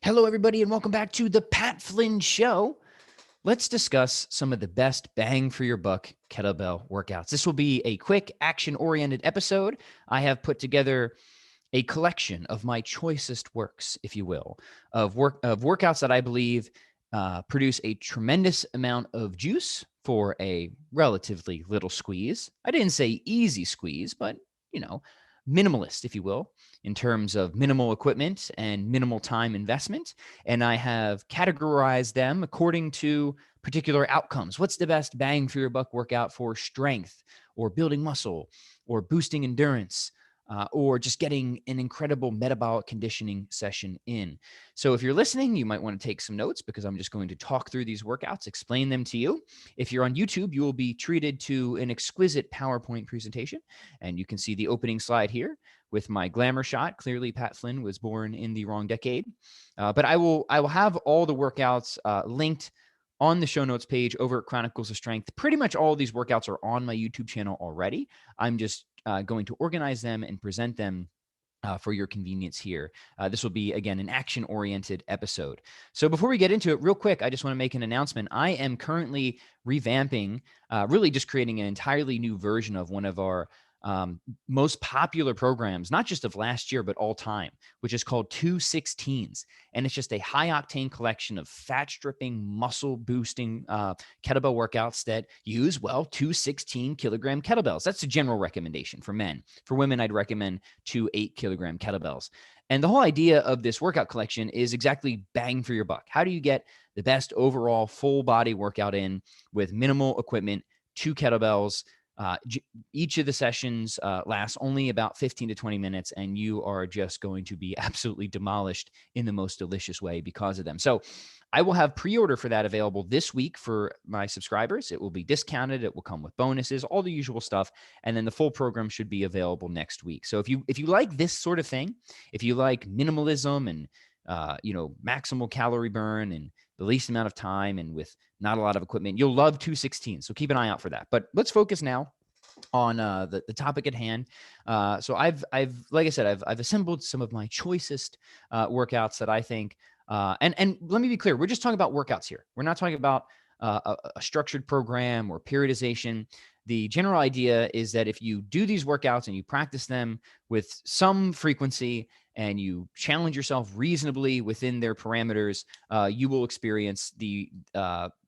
Hello, everybody, and welcome back to the Pat Flynn Show. Let's discuss some of the best bang for your buck kettlebell workouts. This will be a quick, action oriented episode. I have put together a collection of my choicest works, if you will, of workouts that I believe produce a tremendous amount of juice for a relatively little squeeze. I didn't say easy squeeze, but you know, minimalist, if you will, in terms of minimal equipment and minimal time investment. And I have categorized them according to particular outcomes. What's the best bang for your buck workout for strength or building muscle or boosting endurance? Or just getting an incredible metabolic conditioning session in. So if you're listening, you might want to take some notes because I'm just going to talk through these workouts, explain them to you. If you're on YouTube, you will be treated to an exquisite PowerPoint presentation, and you can see the opening slide here with my glamour shot. Clearly, Pat Flynn was born in the wrong decade, but I will have all the workouts linked on the show notes page over at Chronicles of Strength. Pretty much all of these workouts are on my YouTube channel already. I'm just going to organize them and present them for your convenience here. This will be, again, an action-oriented episode. So before we get into it, real quick, I just want to make an announcement. I am currently revamping, really just creating an entirely new version of one of our most popular programs, not just of last year, but all time, which is called 216s. And it's just a high octane collection of fat stripping, muscle boosting kettlebell workouts that use, well, 216 kilogram kettlebells. That's the general recommendation for men. For women, I'd recommend 2 8-kilogram kettlebells. And the whole idea of this workout collection is exactly bang for your buck. How do you get the best overall full body workout in with minimal equipment, 2 kettlebells? Each of the sessions lasts only about 15 to 20 minutes, and you are just going to be absolutely demolished in the most delicious way because of them. So I will have pre-order for that available this week for my subscribers. It will be discounted. It will come with bonuses, all the usual stuff. And then the full program should be available next week. So if you like this sort of thing, if you like minimalism and maximal calorie burn and the least amount of time and with not a lot of equipment, you'll love 216. So keep an eye out for that. But let's focus now on the topic at hand. So I've like I said, I've assembled some of my choicest workouts that I think. And let me be clear, we're just talking about workouts here. We're not talking about a structured program or periodization. The general idea is that if you do these workouts and you practice them with some frequency and you challenge yourself reasonably within their parameters, you will experience the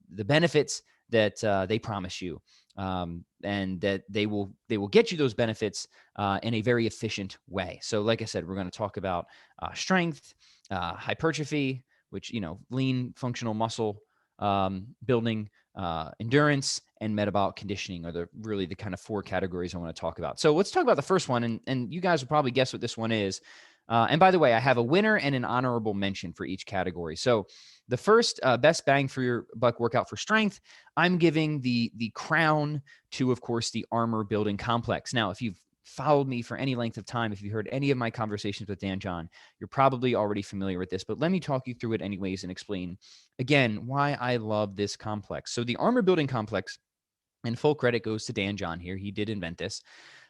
benefits that they promise you, and that they will get you those benefits in a very efficient way. So, like I said, we're going to talk about strength, hypertrophy, which lean functional muscle building, endurance, and metabolic conditioning are really the kind of 4 categories I want to talk about. So let's talk about the first one, and you guys will probably guess what this one is. And by the way, I have a winner and an honorable mention for each category. So the first best bang for your buck workout for strength, I'm giving the crown to, of course, the armor building complex. Now, if you've followed me for any length of time, if you heard any of my conversations with Dan John, you're probably already familiar with this, but let me talk you through it anyways and explain again why I love this complex. So the armor building complex, and full credit goes to Dan John here. He did invent this.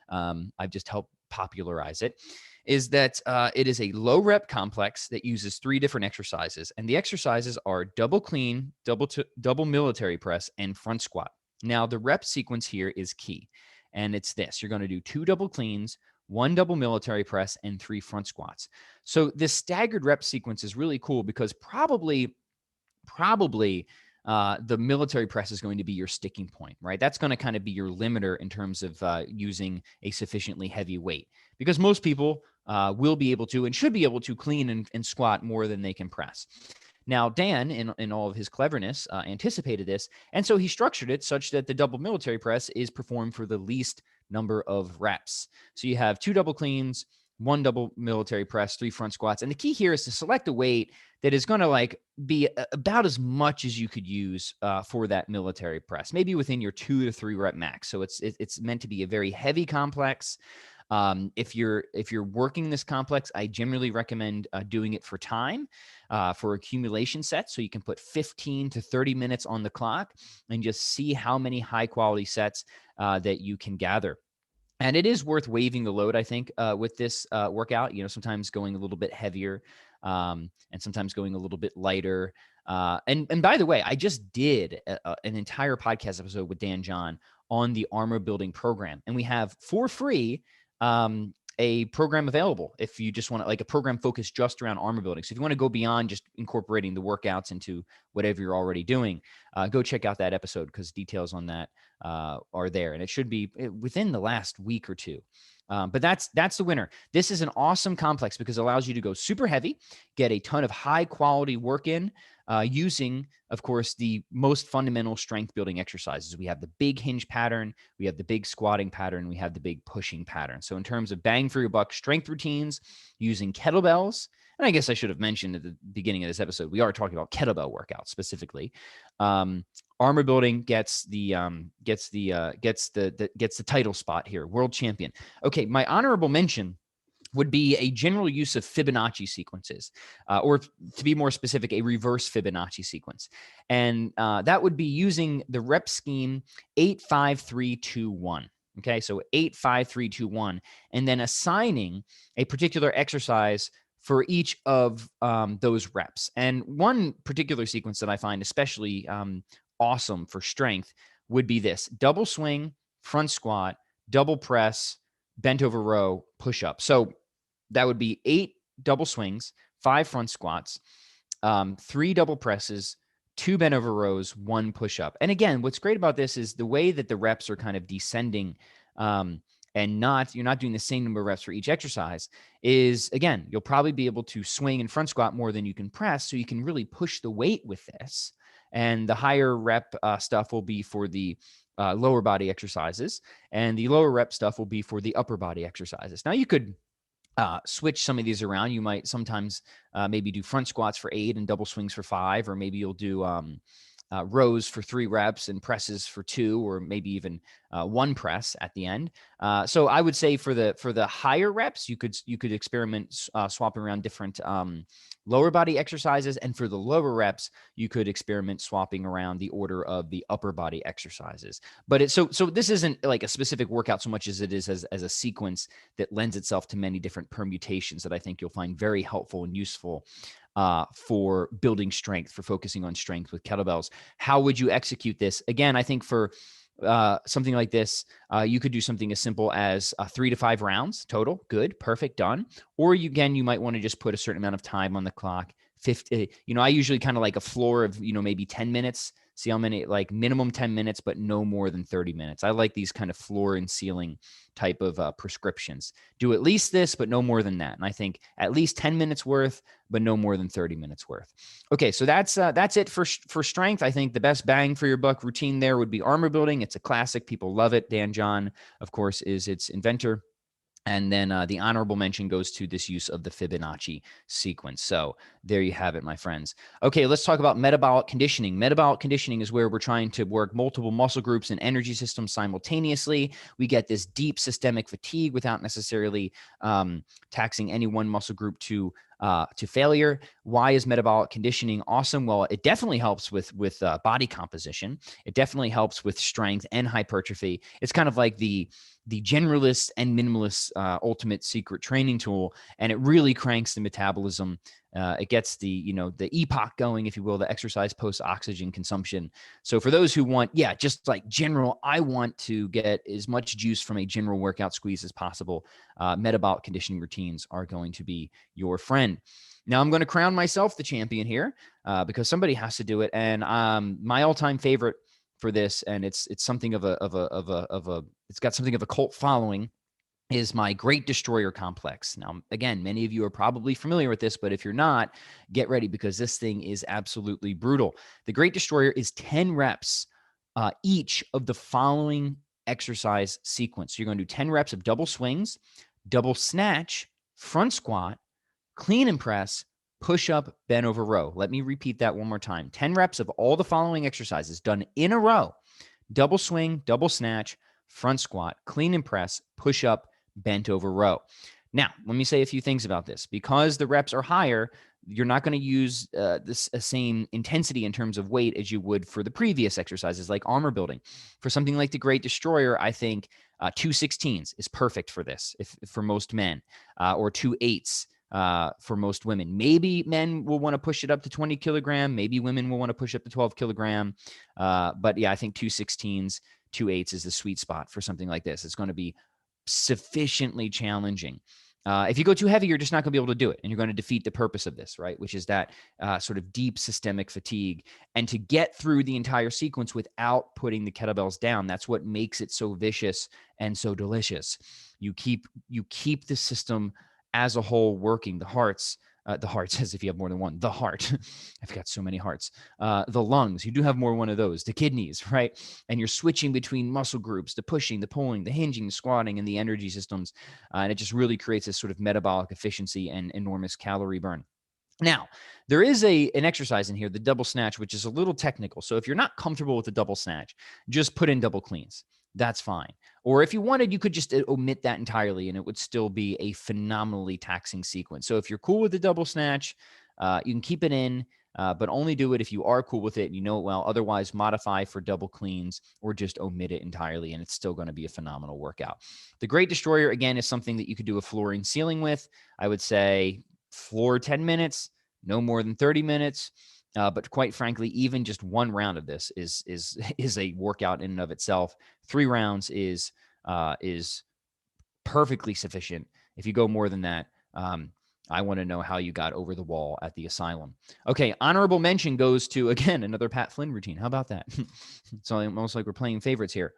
I've just helped popularize it. Is that it is a low rep complex that uses 3 different exercises. And the exercises are double clean, double military press, and front squat. Now, the rep sequence here is key. And it's this. You're going to do 2 double cleans, 1 double military press, and 3 front squats. So this staggered rep sequence is really cool because probably the military press is going to be your sticking point, right? That's going to kind of be your limiter in terms of using a sufficiently heavy weight, because most people will be able to and should be able to clean and squat more than they can press. Now, Dan, in all of his cleverness, anticipated this, and so he structured it such that the double military press is performed for the least number of reps. So you have 2 double cleans, 1 double military press, 3 front squats. And the key here is to select a weight that is going to be about as much as you could use for that military press, maybe within your 2 to 3 rep max. So it's meant to be a very heavy complex. If you're working this complex, I generally recommend doing it for time, for accumulation sets. So you can put 15 to 30 minutes on the clock and just see how many high quality sets that you can gather. And it is worth waiving the load, I think, with this workout, sometimes going a little bit heavier and sometimes going a little bit lighter. And by the way, I just did an entire podcast episode with Dan John on the armor building program, and we have for free a program available if you just want to, like a program focused just around armor building. So if you want to go beyond just incorporating the workouts into whatever you're already doing, go check out that episode because details on that are there, and it should be within the last week or two. But that's the winner. This is an awesome complex because it allows you to go super heavy, get a ton of high quality work in, using, of course, the most fundamental strength building exercises. We have the big hinge pattern, we have the big squatting pattern, we have the big pushing pattern. So in terms of bang for your buck strength routines using kettlebells, and I guess I should have mentioned at the beginning of this episode, we are talking about kettlebell workouts specifically. Armor building gets the title spot here, world champion. Okay, my honorable mention would be a general use of Fibonacci sequences, or to be more specific, a reverse Fibonacci sequence. And that would be using the rep scheme 8, 5, 3, 2, 1. Okay, so 8, 5, 3, 2, 1, and then assigning a particular exercise for each of those reps. And one particular sequence that I find especially awesome for strength would be this: double swing, front squat, double press, bent over row, push up. So that would be 8 double swings, 5 front squats, 3 double presses, 2 bent over rows, 1 push up. And again, what's great about this is the way that the reps are kind of descending, and you're not doing the same number of reps for each exercise. Is, again, you'll probably be able to swing and front squat more than you can press, so you can really push the weight with this. And the higher rep stuff will be for the lower body exercises, and the lower rep stuff will be for the upper body exercises. Now you could switch some of these around. You might sometimes maybe do front squats for 8 and double swings for 5, or maybe you'll do rows for 3 reps and presses for 2, or maybe even 1 press at the end. So I would say for the higher reps, you could experiment swapping around different lower body exercises, and for the lower reps, you could experiment swapping around the order of the upper body exercises. But so this isn't like a specific workout so much as it is as a sequence that lends itself to many different permutations that I think you'll find very helpful and useful for building strength, for focusing on strength with kettlebells. How would you execute this? Again, I think for something like this, you could do something as simple as 3 to 5 rounds total. Good, perfect, done. Or you might want to just put a certain amount of time on the clock. 50, I usually kind of like a floor of, maybe 10 minutes. See how many, like minimum 10 minutes, but no more than 30 minutes. I like these kind of floor and ceiling type of prescriptions. Do at least this, but no more than that. And I think at least 10 minutes worth, but no more than 30 minutes worth. Okay, so that's it for strength. I think the best bang for your buck routine there would be armor building. It's a classic. People love it. Dan John, of course, is its inventor. And then the honorable mention goes to this use of the Fibonacci sequence. So there you have it, my friends. Okay, let's talk about metabolic conditioning. Metabolic conditioning is where we're trying to work multiple muscle groups and energy systems simultaneously. We get this deep systemic fatigue without necessarily taxing any one muscle group to failure. Why is metabolic conditioning awesome? Well, it definitely helps with body composition. It definitely helps with strength and hypertrophy. It's kind of like the generalist and minimalist ultimate secret training tool, and it really cranks the metabolism. It gets the EPOC going, if you will, the exercise post oxygen consumption. So for those who want, just like general, I want to get as much juice from a general workout squeeze as possible, metabolic conditioning routines are going to be your friend. Now I'm going to crown myself the champion here because somebody has to do it. And my all-time favorite for this, and it's something of a it's got something of a cult following, is my Great Destroyer complex. Now, again, many of you are probably familiar with this, but if you're not, get ready because this thing is absolutely brutal. The Great Destroyer is 10 reps each of the following exercise sequence. So you're going to do 10 reps of double swings, double snatch, front squat, clean and press, push up, bent over row. Let me repeat that one more time. 10 reps of all the following exercises done in a row: double swing, double snatch, front squat, clean and press, push up, bent over row. Now, let me say a few things about this. Because the reps are higher, you're not going to use this same intensity in terms of weight as you would for the previous exercises like armor building. For something like the Great Destroyer, I think 2 16s is perfect for this, if for most men, or 2 8s. for most women. Maybe men will want to push it up to 20 kilogram. Maybe women will want to push up to 12 kilogram. But yeah, I think 216s, 2.8s is the sweet spot for something like this. It's going to be sufficiently challenging. If you go too heavy, you're just not going to be able to do it. And you're going to defeat the purpose of this, right? Which is that sort of deep systemic fatigue. And to get through the entire sequence without putting the kettlebells down, that's what makes it so vicious and so delicious. You keep the system as a whole working, the hearts, as if you have more than one, the heart. I've got so many hearts. The lungs, you do have more one of those, the kidneys, right? And you're switching between muscle groups, the pushing, the pulling, the hinging, the squatting, and the energy systems. And it just really creates this sort of metabolic efficiency and enormous calorie burn. Now, there is an exercise in here, the double snatch, which is a little technical. So if you're not comfortable with the double snatch, just put in double cleans. That's fine. Or if you wanted, you could just omit that entirely and it would still be a phenomenally taxing sequence. So if you're cool with the double snatch, you can keep it in, but only do it if you are cool with it and you know it well. Otherwise, modify for double cleans or just omit it entirely, and it's still going to be a phenomenal workout. The Great Destroyer, again, is something that you could do a floor and ceiling with. I would say floor 10 minutes, no more than 30 minutes. But quite frankly, even just one round of this is a workout in and of itself. 3 rounds is perfectly sufficient. If you go more than that, I want to know how you got over the wall at the asylum. Okay, honorable mention goes to, again, another Pat Flynn routine. How about that? It's almost like we're playing favorites here.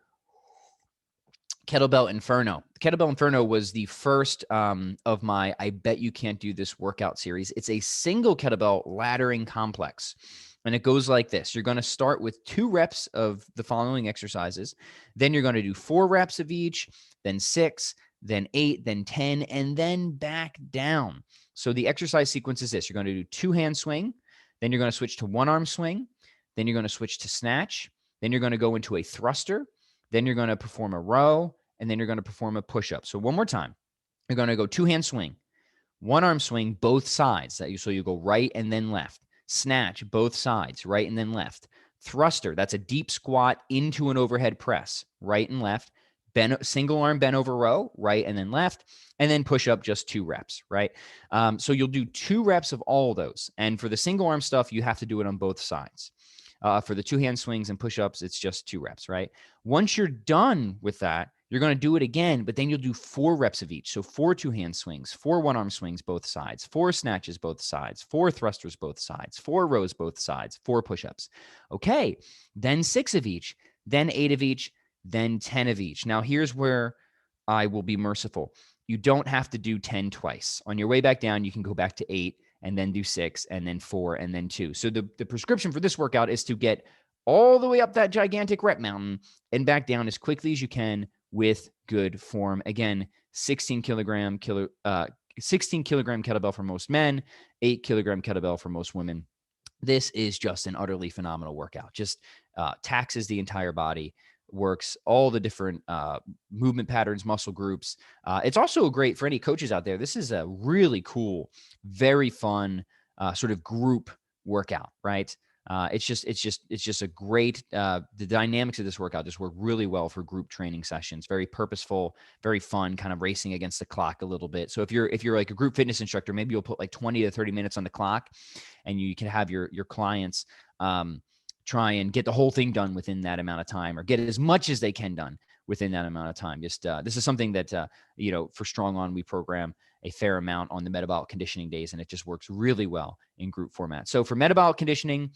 Kettlebell Inferno. Kettlebell Inferno was the first of my I Bet You Can't Do This workout series. It's a single kettlebell laddering complex. And it goes like this. You're going to start with 2 reps of the following exercises. Then you're going to do 4 reps of each, then 6, then 8, then 10, and then back down. So the exercise sequence is this. You're going to do 2-hand swing. Then you're going to switch to 1-arm swing. Then you're going to switch to snatch. Then you're going to go into a thruster. Then you're going to perform a row, and then you're going to perform a push-up. So one more time. You're going to go 2-hand swing, 1-arm swing, both sides. So you go right and then left. Snatch, both sides, right and then left. Thruster, that's a deep squat into an overhead press, right and left. Single arm bent over row, right and then left. And then push up just 2 reps, right? So you'll do 2 reps of all of those. And for the single arm stuff, you have to do it on both sides. For the 2-hand swings and push-ups, it's just 2 reps, right? Once you're done with that, you're going to do it again, but then you'll do 4 reps of each. So 4 2-hand swings, 4 1-arm swings both sides, 4 snatches both sides, 4 thrusters both sides, 4 rows both sides, 4 push-ups. Okay, then 6 of each, then 8 of each, then 10 of each. Now, here's where I will be merciful. You don't have to do 10 twice. On your way back down, you can go back to 8, and then do 6, and then 4, and then 2. So the prescription for this workout is to get all the way up that gigantic rep mountain and back down as quickly as you can with good form. Again, 16 kilogram kettlebell for most men, 8 kilogram kettlebell for most women. This is just an utterly phenomenal workout. Just taxes the entire body, works all the different movement patterns, muscle groups. It's also great for any coaches out there. This is a really cool, very fun sort of group workout, right? It's just a great, the dynamics of this workout just work really well for group training sessions. Very purposeful, very fun, kind of racing against the clock a little bit. So if you're like a group fitness instructor, maybe you'll put like 20 to 30 minutes on the clock, and you can have your clients try and get the whole thing done within that amount of time, or get as much as they can done within that amount of time. Just this is something that for Strong On, we program a fair amount on the metabolic conditioning days, and it just works really well in group format. So for metabolic conditioning,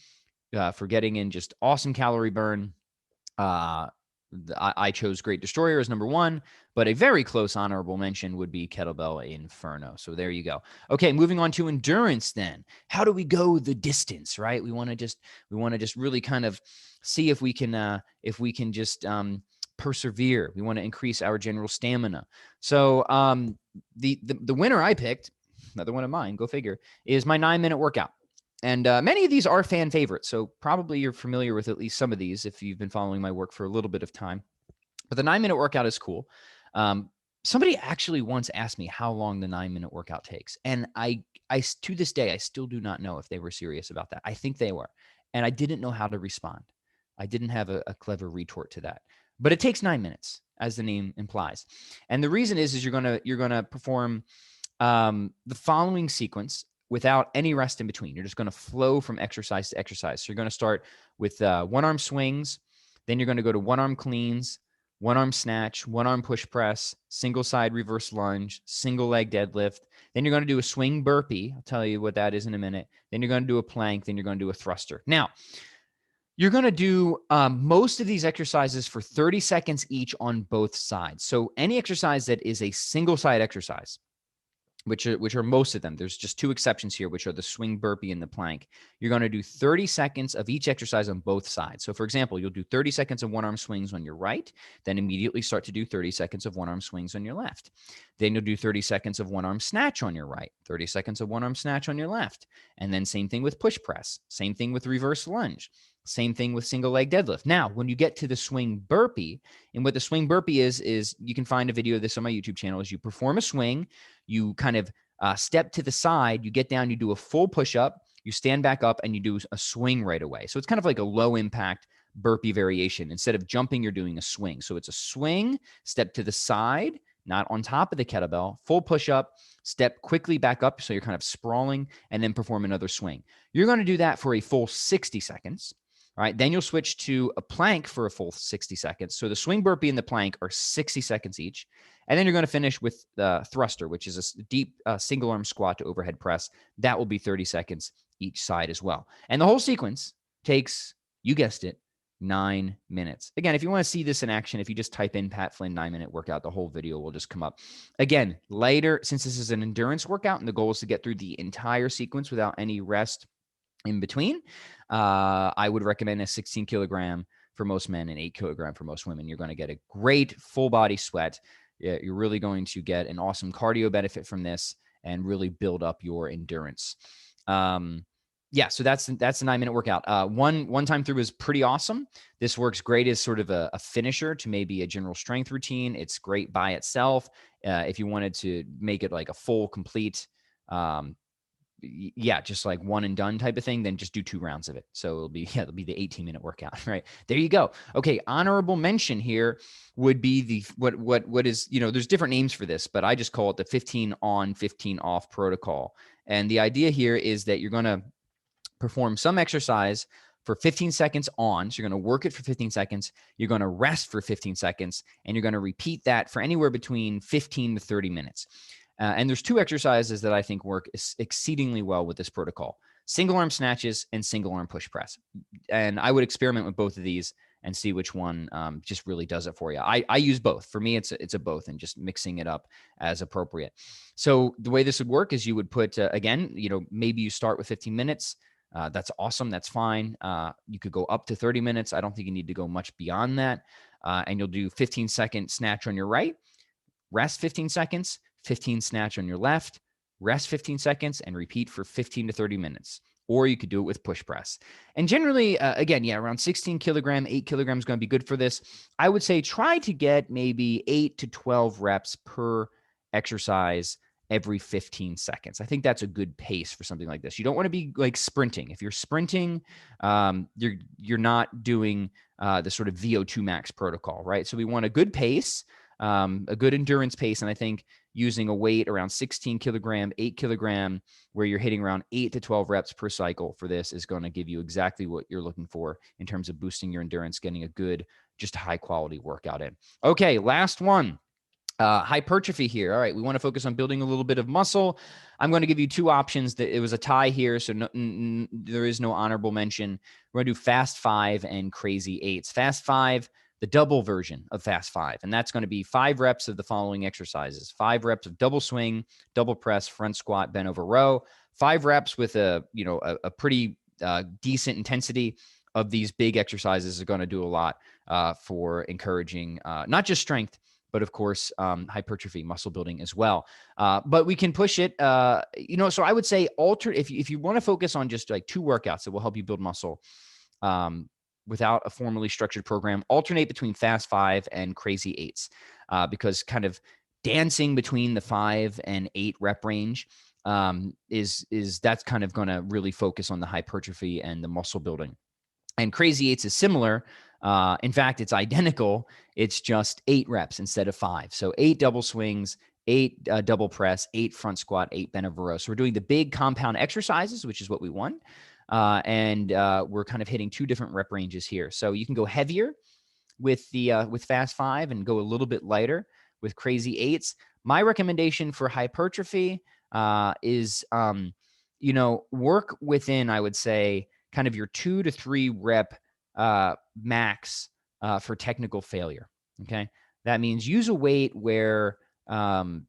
for getting in just awesome calorie burn, I chose Great Destroyer as number 1, but a very close honorable mention would be Kettlebell Inferno. So there you go. Okay, moving on to endurance then. How do we go the distance, right? We want to just really kind of see if we can just persevere. We want to increase our general stamina. So the winner I picked, another one of mine, go figure, is my 9-minute workout. And many of these are fan favorites, so probably you're familiar with at least some of these if you've been following my work for a little bit of time. But the 9-minute workout is cool. Somebody actually once asked me how long the 9-minute workout takes. And I to this day, I still do not know if they were serious about that. I think they were. And I didn't know how to respond. I didn't have a clever retort to that. But it takes 9 minutes, as the name implies. And the reason is you're gonna perform the following sequence without any rest in between. You're just going to flow from exercise to exercise. So you're going to start with one arm swings, then you're going to go to one arm cleans, one arm snatch, one arm push press, single side reverse lunge, single leg deadlift. Then you're going to do a swing burpee. I'll tell you what that is in a minute. Then you're going to do a plank. Then you're going to do a thruster. Now, you're going to do most of these exercises for 30 seconds each on both sides. So any exercise that is a single side exercise, which are most of them. There's just two exceptions here, which are the swing burpee and the plank. You're going to do 30 seconds of each exercise on both sides. So for example, you'll do 30 seconds of one arm swings on your right, then immediately start to do 30 seconds of one arm swings on your left. Then you'll do 30 seconds of one arm snatch on your right, 30 seconds of one arm snatch on your left. And then same thing with push press, same thing with reverse lunge. Same thing with single leg deadlift. Now, when you get to the swing burpee, and what the swing burpee is you can find a video of this on my YouTube channel, is you perform a swing, you kind of step to the side, you get down, you do a full push-up, you stand back up, and you do a swing right away. So it's kind of like a low-impact burpee variation. Instead of jumping, you're doing a swing. So it's a swing, step to the side, not on top of the kettlebell, full push-up, step quickly back up, so you're kind of sprawling, and then perform another swing. You're going to do that for a full 60 seconds. All right, then you'll switch to a plank for a full 60 seconds. So the swing burpee and the plank are 60 seconds each. And then you're going to finish with the thruster, which is a deep single arm squat to overhead press. That will be 30 seconds each side as well. And the whole sequence takes, you guessed it, 9 minutes. Again, if you want to see this in action, if you just type in Pat Flynn 9-minute workout, the whole video will just come up. Again, later, since this is an endurance workout and the goal is to get through the entire sequence without any rest in between, I would recommend a 16 kilogram for most men and 8 kilogram for most women. You're going to get a great full body sweat. You're really going to get an awesome cardio benefit from this and really build up your endurance. Yeah, so that's the 9-minute workout. One time through is pretty awesome. This works great as sort of a finisher to maybe a general strength routine. It's great by itself. If you wanted to make it like a full, complete, just like one and done type of thing, then just do 2 rounds of it. So it'll be the 18-minute workout, right? There you go. Okay. Honorable mention here would be the, what is, there's different names for this, but I just call it the 15 on, 15 off protocol. And the idea here is that you're going to perform some exercise for 15 seconds on. So you're going to work it for 15 seconds. You're going to rest for 15 seconds, and you're going to repeat that for anywhere between 15 to 30 minutes. And there's 2 exercises that I think work exceedingly well with this protocol: single arm snatches and single arm push press. And I would experiment with both of these and see which one just really does it for you. I use both. For me, it's a both, and just mixing it up as appropriate. So the way this would work is you would put, again, maybe you start with 15 minutes. That's awesome. That's fine. You could go up to 30 minutes. I don't think you need to go much beyond that. And you'll do 15-second snatch on your right, rest 15 seconds, 15 snatch on your left, rest 15 seconds, and repeat for 15 to 30 minutes. Or you could do it with push press. And generally, again, around 16 kilogram, 8 kilograms is going to be good for this. I would say try to get maybe 8 to 12 reps per exercise every 15 seconds. I think that's a good pace for something like this. You don't want to be like sprinting. If you're sprinting, you're not doing the sort of VO2 max protocol, right? So we want a good pace, a good endurance pace. And I think using a weight around 16 kilogram, 8 kilogram, where you're hitting around 8 to 12 reps per cycle for this is going to give you exactly what you're looking for in terms of boosting your endurance, getting a good, just high quality workout in. Okay, last one. Hypertrophy here. All right, we want to focus on building a little bit of muscle. I'm going to give you 2 options. It was a tie here, so there is no honorable mention. We're going to do Fast 5 and Crazy 8s. Fast 5, the double version of Fast 5, and that's going to be 5 reps of the following exercises: 5 reps of double swing, double press, front squat, bent over row. 5 reps with a pretty decent intensity of these big exercises are going to do a lot for encouraging not just strength, but of course, hypertrophy, muscle building as well. But we can push it, so I would say if you want to focus on just like 2 workouts that will help you build muscle without a formally structured program, alternate between Fast 5 and Crazy 8s, because kind of dancing between the 5 and 8 rep range is that's kind of going to really focus on the hypertrophy and the muscle building. And Crazy 8s is similar. In fact, it's identical. It's just 8 reps instead of 5. So 8 double swings, 8 double press, 8 front squat, 8 bent over row. So we're doing the big compound exercises, which is what we want. And we're kind of hitting 2 different rep ranges here. So you can go heavier with fast 5 and go a little bit lighter with crazy 8s. My recommendation for hypertrophy is, work within, I would say, kind of your 2 to 3 rep max for technical failure. Okay. That means use a weight where, for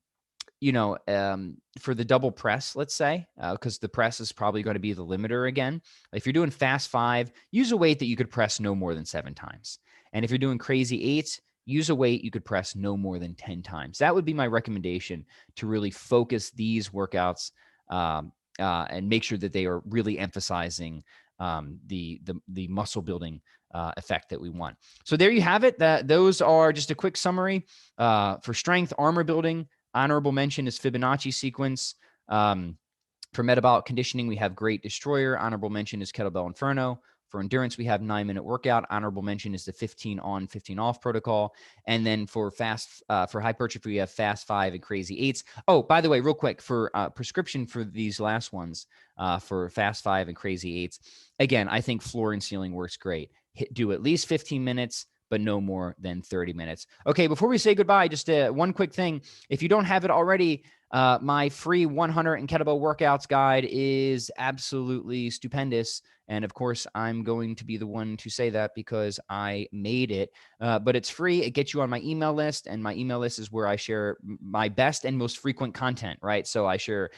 the double press, let's say, because the press is probably going to be the limiter again. If you're doing fast 5, use a weight that you could press no more than 7 times. And if you're doing crazy 8s, use a weight you could press no more than 10 times. That would be my recommendation to really focus these workouts and make sure that they are really emphasizing the muscle building effect that we want. So there you have it. Those are just a quick summary for strength, armor building. Honorable mention is Fibonacci sequence. For metabolic conditioning, we have Great Destroyer. Honorable mention is Kettlebell Inferno. For endurance, we have 9-minute workout. Honorable mention is the 15 on, 15 off protocol. And then for hypertrophy, we have fast 5 and crazy 8s. Oh, by the way, real quick, for prescription for these last ones, for fast 5 and crazy 8s, again, I think floor and ceiling works great. Do at least 15 minutes, but no more than 30 minutes. Okay, before we say goodbye, just one quick thing. If you don't have it already, my free 100 and kettlebell workouts guide is absolutely stupendous. And of course, I'm going to be the one to say that because I made it. But it's free. It gets you on my email list. And my email list is where I share my best and most frequent content, right? So I share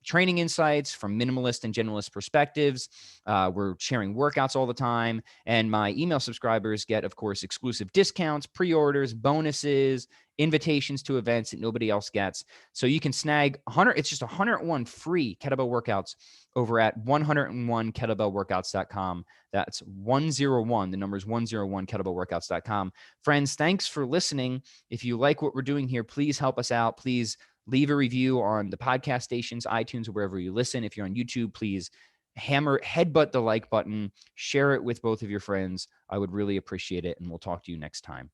training insights from minimalist and generalist perspectives. We're sharing workouts all the time. And my email subscribers get, of course, exclusive discounts, pre-orders, bonuses, invitations to events that nobody else gets. So you can snag 100. It's just 101 free kettlebell workouts over at 101kettlebellworkouts.com. That's 101. The number is 101kettlebellworkouts.com. Friends, thanks for listening. If you like what we're doing here, please help us out. Please leave a review on the podcast stations, iTunes, or wherever you listen. If you're on YouTube, please headbutt the like button, share it with both of your friends. I would really appreciate it. And we'll talk to you next time.